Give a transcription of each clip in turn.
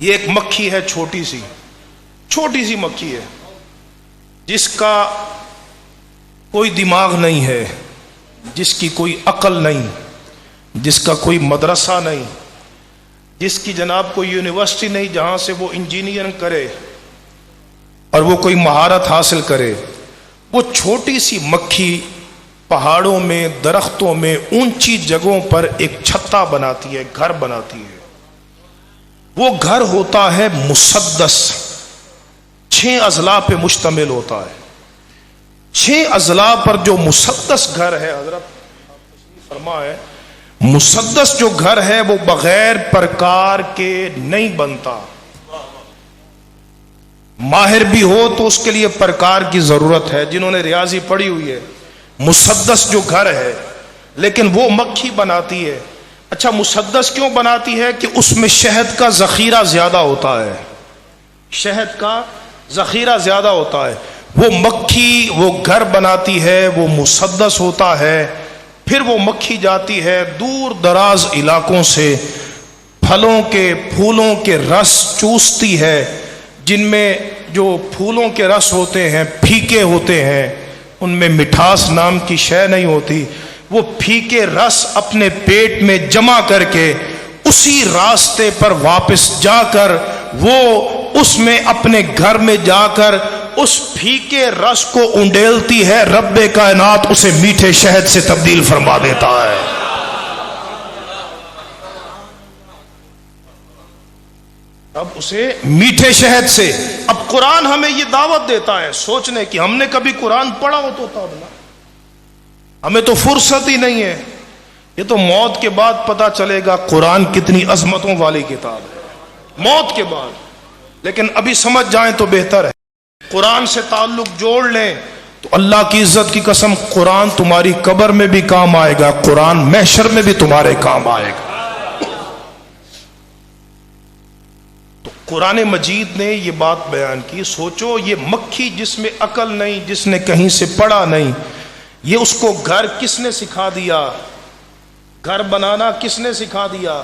یہ ایک مکھی ہے، چھوٹی سی مکھی ہے، جس کا کوئی دماغ نہیں ہے، جس کی کوئی عقل نہیں، جس کا کوئی مدرسہ نہیں، جس کی جناب کوئی یونیورسٹی نہیں جہاں سے وہ انجینئرنگ کرے اور وہ کوئی مہارت حاصل کرے۔ وہ چھوٹی سی مکھی پہاڑوں میں، درختوں میں، اونچی جگہوں پر ایک چھتا بناتی ہے، گھر بناتی ہے۔ وہ گھر ہوتا ہے مسدس، 6 اضلاع پہ مشتمل ہوتا ہے۔ 6 اضلاع پر جو مسدس گھر ہے، حضرت فرما ہے، مسدس جو گھر ہے وہ بغیر پرکار کے نہیں بنتا۔ ماہر بھی ہو تو اس کے لیے پرکار کی ضرورت ہے، جنہوں نے ریاضی پڑھی ہوئی ہے۔ مسدس جو گھر ہے، لیکن وہ مکھی بناتی ہے۔ اچھا، مسدس کیوں بناتی ہے؟ کہ اس میں شہد کا ذخیرہ زیادہ ہوتا ہے، شہد کا ذخیرہ زیادہ ہوتا ہے۔ وہ مکھی وہ گھر بناتی ہے، وہ مسدس ہوتا ہے۔ پھر وہ مکھی جاتی ہے دور دراز علاقوں سے، پھلوں کے پھولوں کے رس چوستی ہے، جن میں جو پھولوں کے رس ہوتے ہیں پھیکے ہوتے ہیں، ان میں مٹھاس نام کی شے نہیں ہوتی۔ وہ پھیکے رس اپنے پیٹ میں جمع کر کے اسی راستے پر واپس جا کر وہ اس میں اپنے گھر میں جا کر اس پھیکے رس کو انڈیلتی ہے۔ رب کائنات اسے میٹھے شہد سے تبدیل فرما دیتا ہے۔ اب اسے میٹھے شہد سے۔ اب قرآن ہمیں یہ دعوت دیتا ہے سوچنے کی، ہم نے کبھی قرآن پڑھا ہو تو تب نا، ہمیں تو فرصت ہی نہیں ہے۔ یہ تو موت کے بعد پتا چلے گا قرآن کتنی عظمتوں والی کتاب ہے، موت کے بعد۔ لیکن ابھی سمجھ جائیں تو بہتر ہے۔ قرآن سے تعلق جوڑ لیں تو اللہ کی عزت کی قسم قرآن تمہاری قبر میں بھی کام آئے گا، قرآن محشر میں بھی تمہارے کام آئے گا۔ تو قرآن مجید نے یہ بات بیان کی۔ سوچو، یہ مکھی جس میں عقل نہیں، جس نے کہیں سے پڑھا نہیں، یہ اس کو گھر کس نے سکھا دیا؟ گھر بنانا کس نے سکھا دیا؟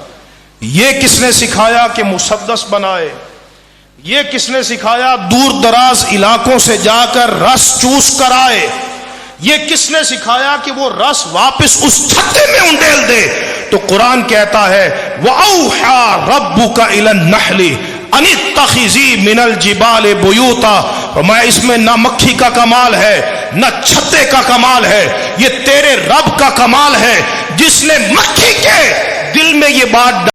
یہ کس نے سکھایا کہ مسدس بنائے؟ یہ کس نے سکھایا دور دراز علاقوں سے جا کر رس چوس کر آئے؟ یہ کس نے سکھایا کہ وہ رس واپس اس چھتے میں انڈیل دے؟ تو قرآن کہتا ہے وَأَوْحَى رَبُّكَ إِلَى النَّحْلِ أَنِ اتَّخِذِي مِنَ الْجِبَالِ بُيُوتًا۔ فرمایا اس میں نہ مکھی کا کمال ہے، نہ چھتے کا کمال ہے، یہ تیرے رب کا کمال ہے جس نے مکھی کے دل میں یہ بات